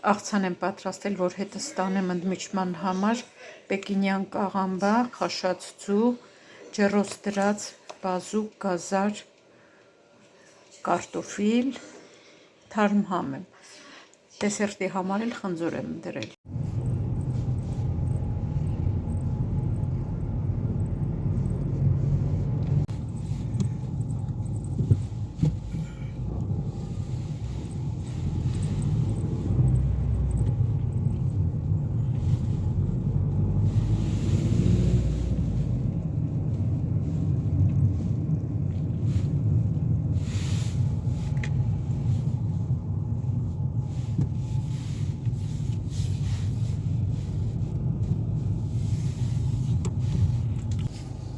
աղցան եմ պատրաստել, որ հետը ստանեմ ընդմիջման համար, պեկինյան կաղամբա, խաշած ձու, ջեռոց դրած բազուկ, գազար, կարտոֆիլ, թարմ համ եմ, դեսերտի համար էլ խնձոր եմ դրել։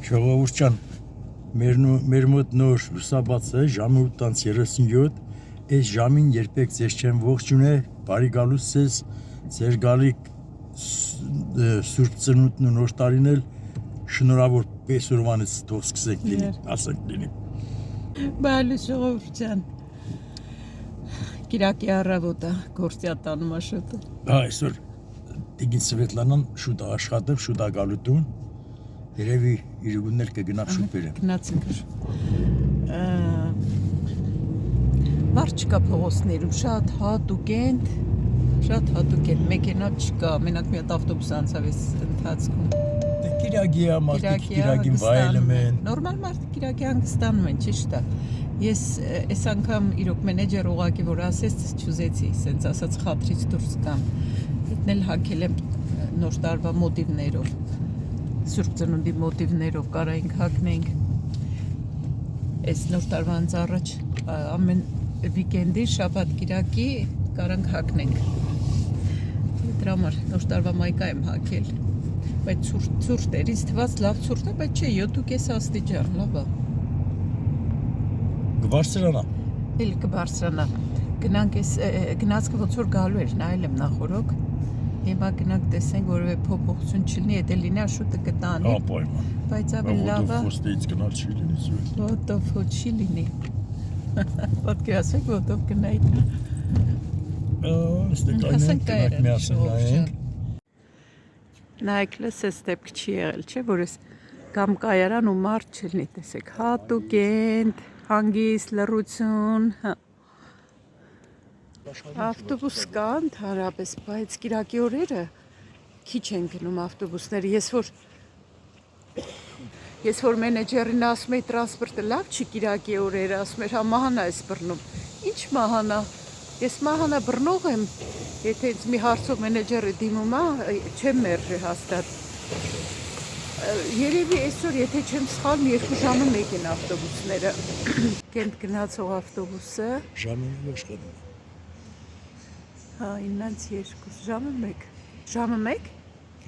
Ժողովուրդ ջան, մեր մոտ նոր լուսաբաց է, ժամը 8:37, այս ժամին երբեք ձեզ չեմ ողջունել, բարի գալուս ձեզ, ձեր գալիք Սուրբ Ծնունդն ու Նոր տարին էլ շնորհավոր Պեսուրվանից թող սկսենք լինի, ասենք լինի։ Բարի ժողովուրդ ջան, կիրակի առավոտ է, գործյա տանում է շուտ։ Այսօր Տիկին Սվետլանան շուտ աշխատում, շուտ գալու տուն։ Երևի իրուգուններ կգնաք շուտ բերեմ։ Գնացինք։ Վար չկա փողոցներում, շատ հատուկ են, մեքենա չկա, մենակ մի հատ ավտոբուս անցավ այս ընթացքում։ Դե կիրակի է, մարդիկ կիրակին վայելում են։ Նորմալ մարդիկ կիրակի հանգստանում են, ճիշտ է։ Ես այս անգամ իրոք մենեջեր ուղակի որ ասեց չուզեցի, սենց ասած խաթրից դուրս գամ։ Հետն էլ հագել եմ նոր տարվա մոտիվներով, Սուրբ Ծնունդի մոտիվներով կարայինք հագնենք։ Այս նոր տարվանից առաջ ամեն վիկենդի, շաբաթ կիրակի կարանք հագնենք։ Դրա համար նոր տարվա մայկա եմ հագել, բայց ցուրտ էր, ինձ թվաց լավ ցուրտ է, բայց չէ 7.5 աստիճան, լավ է։ Կբարձրանա։ Էլ կբարձրանա։ Գնանք այս գնացքը ոնց որ գալու էր, նայել եմ նախորոք։ Հիմա գնանք տեսենք որևէ փոփոխություն չլինի, եթե լինի շուտը կտանի։ Ապայման։ Բայց ավելի լավ է։ Ոստից գնալ չի լինի սուր։ Ոտով չի լինի։ Պատկերացրեք ոտով գնայիք։ Ստեք այնենք միասին նայենք։ Նայեք լսես դեպք չի եղել, չէ, որ ես կամ կայարան ու մարդ չլինի, տեսեք, հատուկ են, հանգիստ, լռություն, ավտոբուս կա ընդհանրապես, բայց կիրակի օրերը քիչ են գնում ավտոբուսները, ես որ մենեջերին ասում էի տրանսպորտը լավ չի կիրակի օրերը, ասում էր հա մահանա ես բռնում, ինչ մահանա, ես մահանա բռնող եմ, եթե ինձ մի հարցով մենեջերը դիմում է, չեմ մերժի հաստատ, երևի այսօր եթե չեմ սխալվում 2 ժամը 1 են ավտոբուսները, կենտ գնացող ավտոբուսը, ժամը 1 աշխատում։ Հա 9-2, ժամը 1, ժամը 1,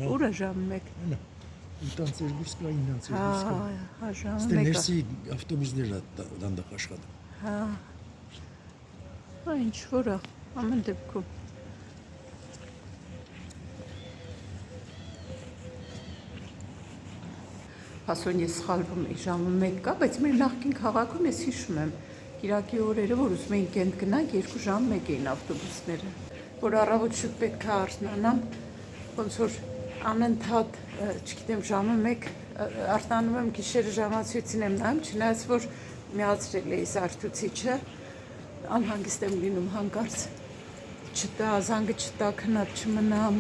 ուր է ժամը 1, 8:02 կա, 9:02 կա։ հա ժամը 1 Ստե ներսի ավտոբուսները դանդաղ աշխատում։ Հա, ինչ որ է, ամեն դեպքում։ Հասոն ես սխալվում էի, ժամը 1 կա, բայց մեր նախկին քաղաքում ես հիշում եմ, կիրակի օրերը, որ ուզում էին կենտ գնանք, 2 ժամ 1 էին ավտոբուսները, որ առավոտ շուտ պետք է արթնանամ, ոնց որ անընդհատ, չգիտեմ, ժամը 1 արտանում եմ գիշերը ժամացույցին եմ նայում, չնայած որ միացրել էի զարթուցիչը, անհանգիստ եմ լինում հանկարծ, չտա, զանգը չտա, քնած չմնամ,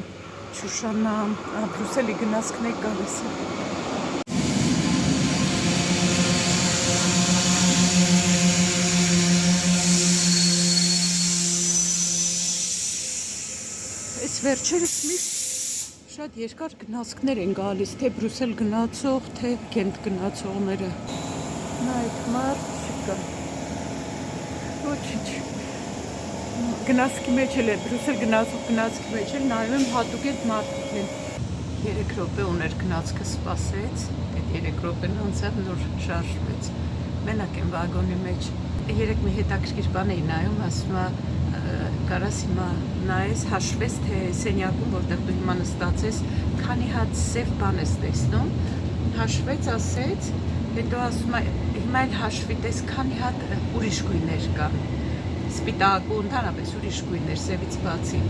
չուշանամ, Բրուսելի գնացքն է գալիս։ Այս վերջերս միշտ շատ երկար գնացքներ են գալիս, թե Բրուսել գնացող, թե կենտ գնացողները։ Նայեք, մարդ չկա։ Ոչինչ։ Գնացքի մեջ էլ է, Բրուսել գնացող գնացքի մեջ էլ նայում եմ հատուկ այդ մարդիկ են։ 3 րոպե ուներ գնացքը սպասեց, այդ 3 րոպեն անցավ նոր շարժվեց։ Մենակ եմ վագոնի մեջ։ Երեք մի հետաքրքիր բան էի նայում, ասում է կարաս հիմա նայես, հաշվես, թե սենյակում, որտեղ դու հիմա նստած ես, քանի հատ սև բան ես տեսնում, հաշվեց, ասեց, հետո ասում է, հիմա էլ հաշվի տես, քանի հատ ուրիշ գույներ կան։ սպիտակ ու ընդհանրապես ուրիշ գույներ սևից բացի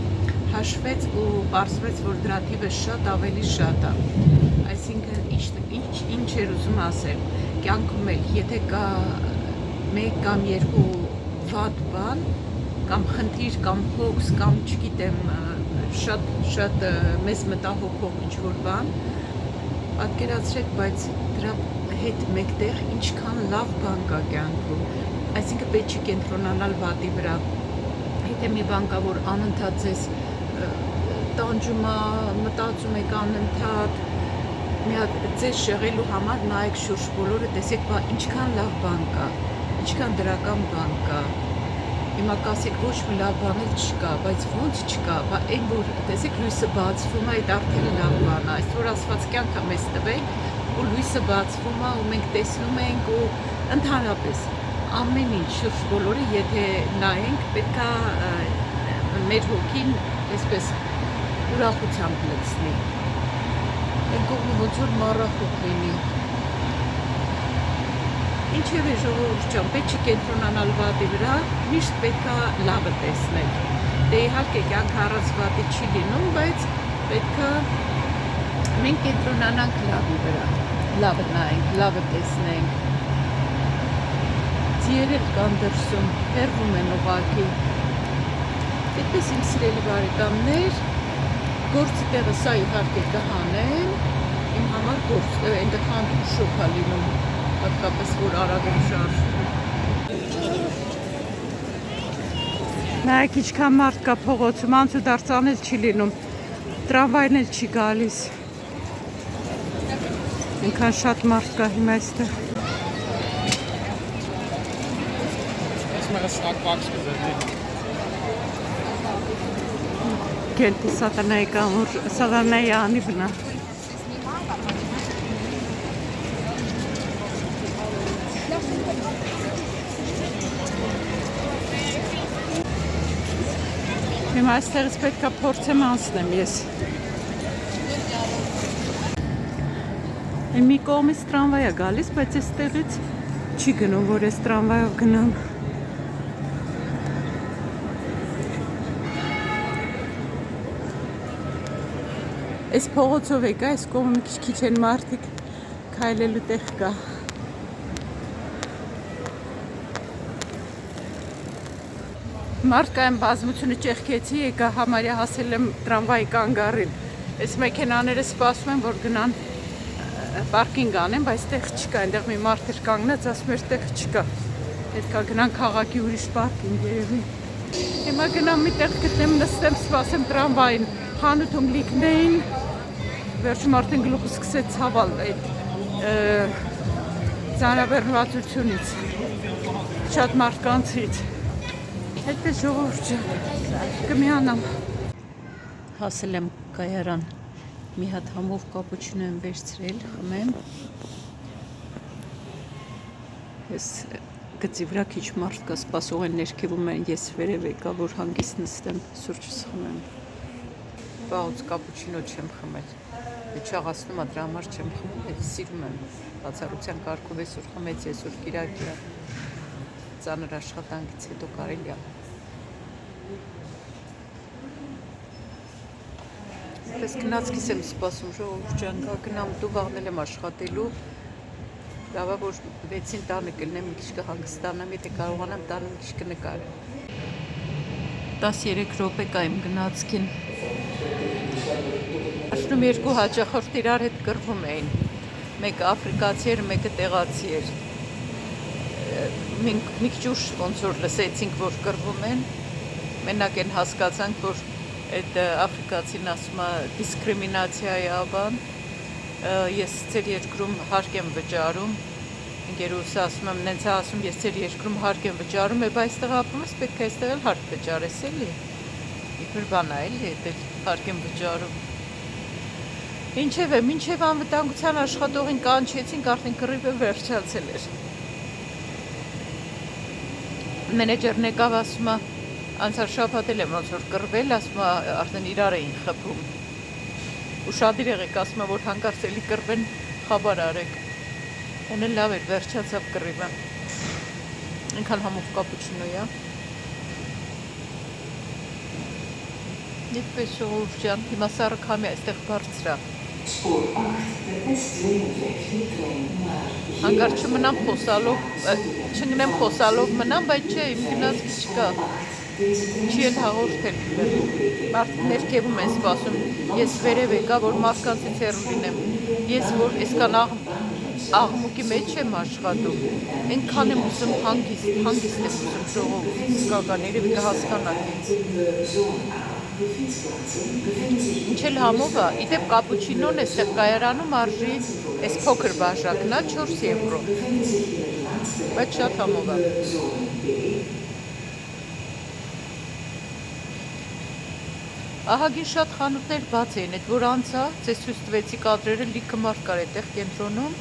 հաշվեց ու պարզվեց, որ դրա թիվը շատ ավելի շատ է։ Այսինքն ինչ էր ուզում ասել, կյանքում էլ եթե կա մեկ կամ երկու վատ բան, կամ խնդիր, կամ հոգս, կամ չգիտեմ, շատ մեզ մտահոգող ինչ-որ բան, պատկերացրեք, բայց դրա հետ մեկտեղ ինչքան լավ բան կա կյանքում։ Այսինքն պետք չի կենտրոնանալ վատի վրա։ Եթե մի բան կա, որ անընդհատ ձեզ տանջում է, մտածում եք անընդհատ, մի հատ ձեզ շեղելու համար նայեք շուրջ բոլորը, տեսեք, բա ինչքան լավ բան կա, ինչքան դրական բան կա։ Հիմա կասեք ոչ մի լավ բան էլ չկա, բայց ոնց չկա, բա այն որ տեսեք լույսը բացվում է, այդ արդեն լավ բան է, այսօր ասված կյանքը մեզ տվել, ու լույսը բացվում է, ու մենք տեսնում ենք ու ընդհանրապես ամեն ինչ շուրջ բոլորը եթե նայենք, պետք է մեր հոգին այսպես ուրախությամբ լցնի։ Այն կողմը ոնց որ մառախուղ լինի։ Ինչևէ ժողովուրդ ջան, պետք չի կենտրոնանալ վատի վրա, միշտ պետք է լավը տեսնել։ Դե իհարկե կյանքը առանց վատի չի լինում, բայց պետք է մենք կենտրոնանանք լավի վրա, լավը նայենք, լավը տեսնենք։ Ձիերել կան դրսում, հեռվում են ուղղակի։ Այդպես իմ սիրելի բարեկամներ, գործի տեղը սա իհարկե կհանեն, իմ համար գործ, այնտեղ հանդիպ շոկ է լինում, հատկապես որ արագ եմ շարժվում։ Նայեք ինչքան մարդ կա փողոցում, անցուդարձան էլ չի լինում, տրամվայն էլ չի գալիս։ Այնքան շատ մարդ կա հիմա այստեղ։ Կենտի սատանայի անիվնա։ Հիմա այստեղից պետք է փորձեմ անցնեմ ես։ Մի կողմից տրամվայ է գալիս, բայց այստեղից չի գնում, որ ես տրամվայով գնամ։ Այս փողոցով եկա, այս կողմը քիչ են մարդիկ քայլելու տեղ կա։ Մարդկային բազմությունը ճեղքեցի, եկա համարյա հասել եմ տրամվայի կանգառին։ Այս մեքենաները սպասում են, որ գնան պարկինգ անեն, բայց տեղ չկա, այնտեղ մի մարդ էր կանգնած, ասում էր տեղ չկա։ Պետք է գնան քաղաքի ուրիշ պարկինգ երևի։ Հիմա գնամ մի տեղ գտնեմ, նստեմ, սպասեմ տրամվային, խանութում լիքնեին, վերջում արդեն գլուխը սկսեց ցավալ այդ ծանրաբեռնվածությունից, շատ մարդկանցից։ Այդպես ժողովուրդ ջան, կմիանամ։ Հասել եմ կայարան, մի հատ համով կապուչինո եմ վերցրել, խմեմ։ Ես գծի վրա քիչ մարդ կա, սպասող են ներքևում են, ես վերև եկա, որ հանգիստ նստեմ, սուրճս խմեմ։ Վաղուց կապուչինո չեմ խմել, չաղացնում է, դրա համար չեմ խմել, ես սիրում եմ, բացառության կարգով այսօր խմեց, այսօր կիրակ է, ծանր աշխատանքից հետո կարելի է։ Պես գնացքիս եմ սպասում, ժողովուրդ ջան, գնամ, դու վաղնել եմ աշխատելու, լավա որ 6-ին տանը կլնեմ, մի քիչ կհանգստանամ, եթե կարողանամ տանը մի քիչ կնկարեմ։ 13 րոպե կա իմ գնացքին։ Աշխնում երկու հաճախորդ իրար հետ կռվում էին, մեկը աֆրիկացի էր, մեկը տեղացի էր։ Մենք մի քիչ ուշ ոնց որ լսեցինք, որ կռվում են, մենակ են հասկացանք, որ այդ աֆրիկացին ասում է դիսկրիմինացիա է բան, ես ձեր երկրում հարկ եմ վճարում, ընկերուհուս ասում եմ, նենց է ասում, ես ձեր երկրում հարկ եմ վճարում, եբ այստեղ ապրում ես, պետք է այստեղ էլ հարկ վճարես էլի, իբր բան է էլի, այդ հարկ եմ վճարում։ Ինչևէ, մինչև անվտանգության աշխատողին կանչեցինք, արդեն կռիվը վերջացել էր։ Մենեջերն եկավ, ասում է, անցյալ շաբաթ էլ եմ ոնց որ կռվել, ասում է, արդեն իրար էին խփում։ Ուշադիր եղեք, ասում է, որ հանկարծ էլի կռվեն, խաբար արեք։ Էն էլ լավ էր, վերջացավ կռիվը։ Այնքան համով կապուչինո է։ Այդպես ժողովուրդ հիմա սառը քամի այստեղ բարձրա։ Spoor 8, de S52 trein naar Հանկարծ չմնամ խոսալով, չգնեմ խոսալով մնամ, բայց չէ, իմ գնացքի չկա։ Չի էլ հաղորդել։ Մարդ ներքևում են սպասում։ Ես վերև եկա, որ մարդկանցից հեռու լինեմ։ Ես որ այսքան աղմուկի մեջ եմ աշխատում։ Այնքան եմ ուզում հանգիստ եմ ուզում ժողովուրդ, իսկական, երևի կհասկանաք ինձ։ Ինչ էլ համով է, իդեպ կապուչինոն էստեղ կայարանում արժի այս փոքր բաժակն է 4 եվրո, բայց շատ համով է։ Ահագին շատ խանութներ բաց էին, այդ որ անցա, ձեզ ցույց տվեցի կադրերը, լիքը մարդ կար այդտեղ կենտրոնում,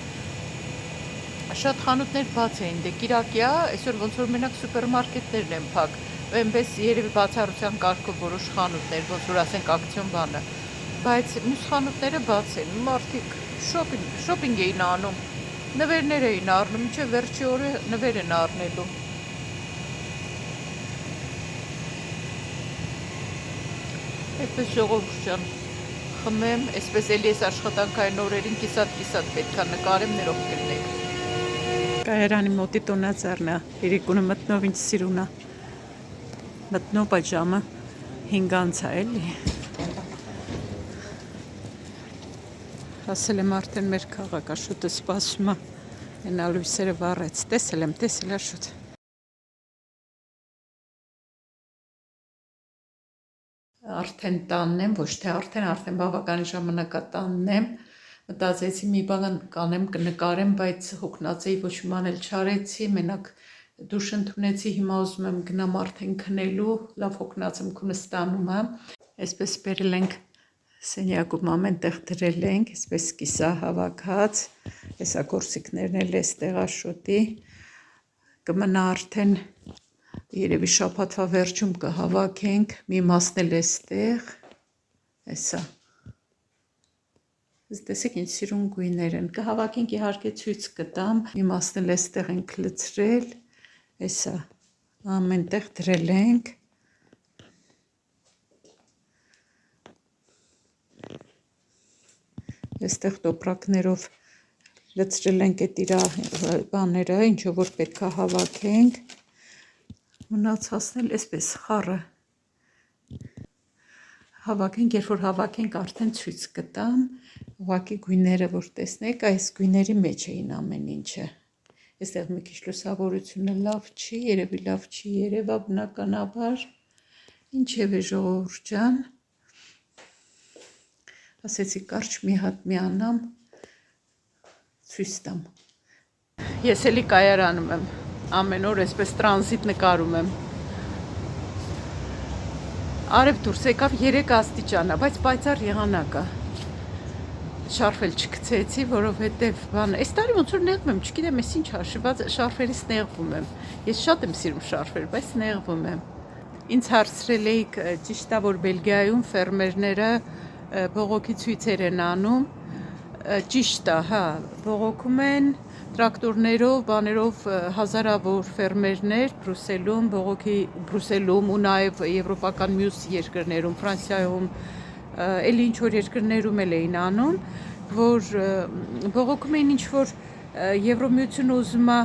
շատ խանութներ բաց էին, դե կիրակի է, այսօր ոնց որ մենակ սուպերմարկետներն են փակ, այնպես երևի բացառության կարգով որոշ խանութներ, ոնց որ ասենք ակցիոն բանը, բայց մյուս խանութները բաց են, մարդիկ շոպինգ էին անում, նվերներ էին առնում, մինչև վերջի օրը նվեր են առնելու։ Այդպես ժողովուրդ ջան, խմեմ, այսպես էլի այս աշխատանքային օրերին կիսատ պետք է նկարեմ, ներող կլինեք։ Կայարանի մոտի տոնածառն է, երեկոները մտնով ինձ սիրուն է։ Մտնով պայջամը 5:00 է էլի։ Հասել եմ արդեն մեր քաղաք, շուտը սպասում է, այնա լույսերը վառեց, տեսել եմ շուտ։ Արդեն տանն եմ, ոչ թե արդեն բավականին ժամանակ տանն եմ, մտածեցի մի բան կանեմ, կնկարեմ, բայց հոգնած էի, ոչ մի բան էլ չարեցի, մենակ դուշ ընդունեցի, հիմա ուզում եմ գնամ արդեն քնելու, լավ հոգնած եմ քունս տանում եմ, այսպես բերել ենք սենյակում ամեն տեղ դրել ենք, այսպես կիսա հավաքած, հեսա գործիքներն էլ էստեղ աշոտի, կմնա արդեն երևի շաբաթվա վերջում կհավաքենք, մի մասն էլ էստեղ, էսա, տեսեք ինչ սիրուն գույներ են, կհավաքենք իհարկե ցույց կտամ, մի մասն էլ էստեղ ենք լցրել, էսա, ամեն տեղ դրել ենք, էստեղ տոպրակներով լցրել ենք այդ իրա բաները, ինչով որ պետք է հավաքենք, մնացածն էլ այսպես խառը հավաքենք, երբ որ հավաքենք արդեն ցույց կտամ, ուղղակի գույները որ տեսնեք, այս գույների մեջ էին ամեն ինչը, այստեղ մի քիչ լուսավորությունը լավ չի, երևի լավ չի երևա բնականաբար, ինչևէ ժողովուրդ ջան, ասեցի կարճ մի հատ միանամ, ցույց տամ։ Ես էլի կայարանում եմ, ամեն օր այսպես տրանզիտ նկարում եմ։ Արև դուրս եկավ 3 աստիճան է, բայց պայծառ եղանակ է։ Շարֆել չգցեցի, որովհետև բան, այս տարի ոնց որ նեղվում եմ, չգիտեմ, ես ինչ հաշված շարֆերից նեղվում եմ։ Ես շատ եմ սիրում շարֆեր, բայց նեղվում եմ։ Ինձ հարցրել էիք, ճիշտ է, որ Բելգիայում ֆերմերները բողոքի ցույցեր են անում, ճիշտ է, հա, բողոքում են տրակտորներով, բաներով հազարավոր ֆերմերներ Բրուսելում ու նաև եվրոպական մյուս երկրներում, Ֆրանսիայում, էլի ինչ որ երկրներում էլ էին անում, որ բողոքում էին ինչ որ Եվրոմիությունը ուզում է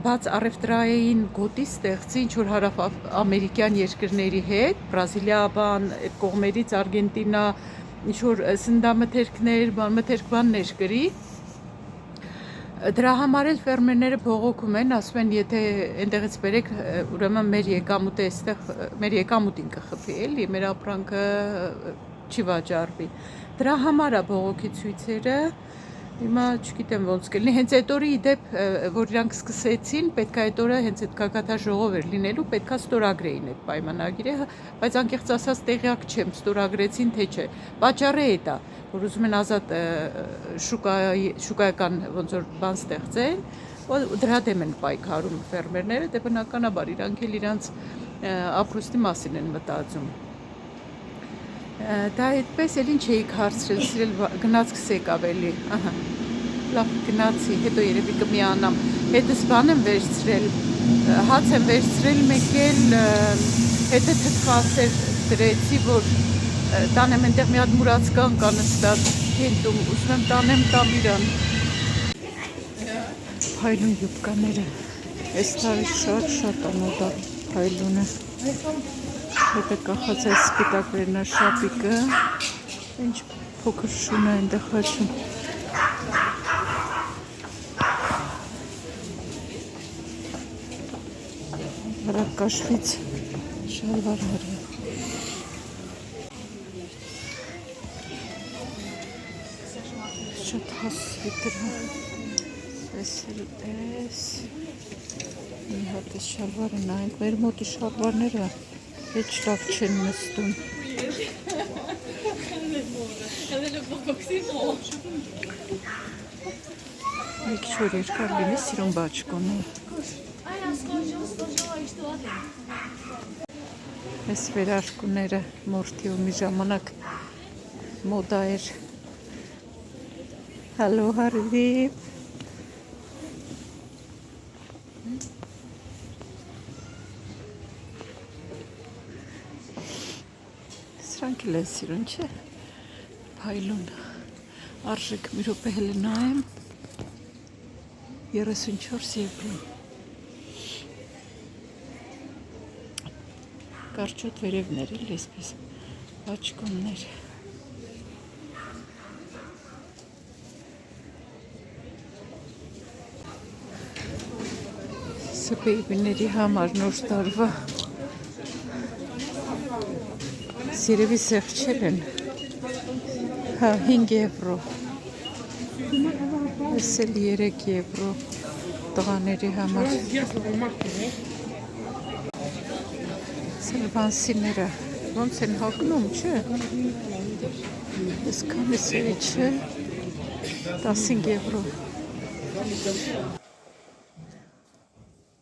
բաց առևտրային գոտի ստեղծի, ինչ որ հարավամերիկյան երկրների հետ, Բրազիլիա, այդ կողմերից Արգենտինա, ինչ որ սննդամթերքներ, մթերք բաններ գրի, դրա համար էլ ֆերմերները բողոքում են, ասում են, եթե այնտեղից բերեք, ուրեմն մեր եկամուտը այստեղ, մեր եկամուտին կխփի, էլի, մեր ապրանքը չի վաճառվի։ Դրա համար է բողոքի ցույցերը, հիմա չգիտեմ ոնց կլինի, հենց այդ օրը իդեպ, որ իրանք սկսեցին, պետք է այդ օրը հենց այդ գագաթաժողով էր լինելու, պետք է ստորագրեին այդ պայմանագիրը, բայց անկեղծ ասած տեղյակ չեմ, ստորագրեցին թե չէ, պատճառը է դա, որ ուզում են ազատ շուկայական ոնց որ բան ստեղծեն, դրա դեմ են պայքարում ֆերմերները, դե բնականաբար իրանք էլ իրանց ապրուստի մասին են մտածում։ Դա այդպես էլ ինչ էիք հարցրել, սիրել գնացքս եկավ էլի, լավ գնացի, հետո երևի կմիանամ, հետս բան եմ վերցրել, հաց եմ վերցրել, մեկ էլ հետը թթվասեր դրեցի, որ տանեմ այնտեղ մի հատ մուրացկան կա նստած հենտում, ուզում եմ տանեմ տամ իրան։ Փայլուն յուբկաները, այս տարի շատ անոդա փայլունը։ Հետը կախած այս սպիտակ վերնաշապիկը, ինչ փոքր շուն է այնտեղ հաչում։ Հրակաշվից շալվարները։ Շատ հասվի դրա։ Այս մի հատ է շալվարը նայենք, մեր մոտի շալվարները հետ լավ չեն նստում։ Մեկ շոր երկար լինի սիրուն բաճկոնը։ Այս վերարկուները մորթի ու մի ժամանակ մոդա էր։ Հալո հարվի։ Սրանք էլ է սիրուն չէ, փայլուն, արժեք մի րոպե հել նայեմ, 34 եվրո։ Կարճոտ վերևներ էլ այսպես բաճկոններ։ Բեյբիների համար նոր տարվա սիրևի սեղչել են, հա 5 եվրո, ես էլ 3 եվրո տղաների համար, սելվանսիները, ոնց են հագնում, չէ, ես կամիսերի չէ, 15 եվրո,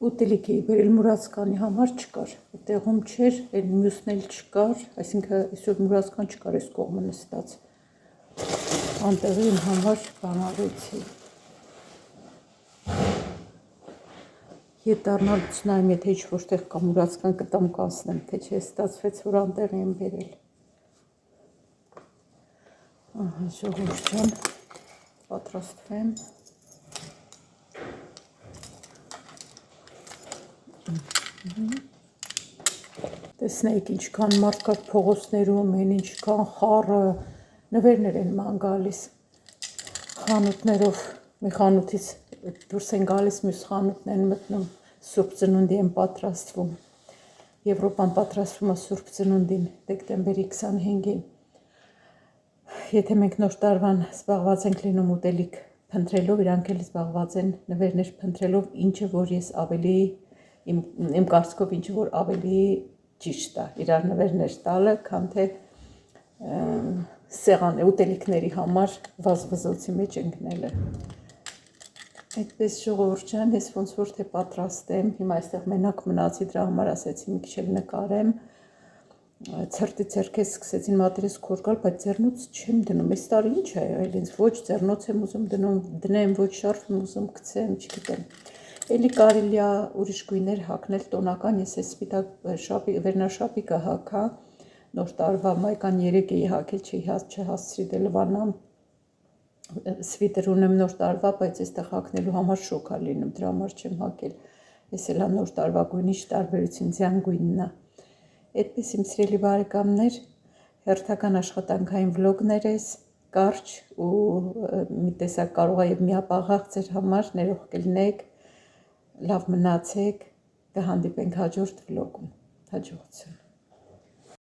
ուտելիք էի բերել մուրացկանի համար չկար, տեղում չէր, այն մյուսն էլ չկար, այսինքն այսօր մուրացկան չկար այս կողմը նստած, անտեղի իմ համար բան արեցի։ Ետ դառնալուց նայեմ, եթե ինչ որտեղ կա մուրացկան կտամ կանցնեմ, թե չէ ստացվեց, որ անտեղի եմ բերել։ Ահա ժողովուրդ ջան, պատրաստվեմ։ Տեսնեիք ինչքան մարդ կա փողոցներում են, ինչքան խառը նվերներ են ման գալիս խանութներով, մի խանութից դուրս են գալիս, մյուս խանութն են մտնում, Սուրբ Ծնունդի են պատրաստվում, Եվրոպան պատրաստվում է Սուրբ Ծնունդին, դեկտեմբերի 25-ին, եթե մենք նոր տարվան զբաղված ենք լինում ուտելիք փնտրելով, իրանք էլ զբաղված են նվերներ փնտրելով, ինչը որ ես ավելի իմ կարծիքով ինչը որ ավելի ճիշտ է իրար նվերներ տալը, քան թե սեղան ուտելիքների համար վազվզոցի մեջ ընկնելը։ Այդպես ժողովուրդ ջան, ես ոնց որ թե պատրաստեմ, հիմա այստեղ մենակ մնացի, դրա համար ասեցի մի քիչ էլ նկարեմ, ցրտի ցերքես սկսեցին մատերս քոր գալ, բայց ձեռնոց չեմ դնում, այս տարի ինչ է եղել, ինձ ոչ ձեռնոց եմ ուզում դնեմ, ոչ շարֆ եմ ուզում գցեմ, չգիտեմ։ Էլի կարելի է ուրիշ գույներ հագնել տոնական, ես այս սպիտակ վերնաշապիկը հագա, նոր տարվա մայկան 3 էի հագել, չհասցրի դե լվանամ, սվիտեր ունեմ նոր տարվա, բայց այստեղ հագնելու համար շոկ է լինում, դրա համար չեմ հագել, ես էլ նոր տարվա գույնի տարբերություն ձյան գույնն է։ Այդպես իմ սիրելի բարեկամներ, հերթական աշխատանքային վլոգներ ես, կարճ ու մի տեսակ կարող է եւ միապաղաղ ձեր համար, ներող կլինեք, լավ մնացեք, կհանդիպենք հաջորդ վլոգում, հաջողություն։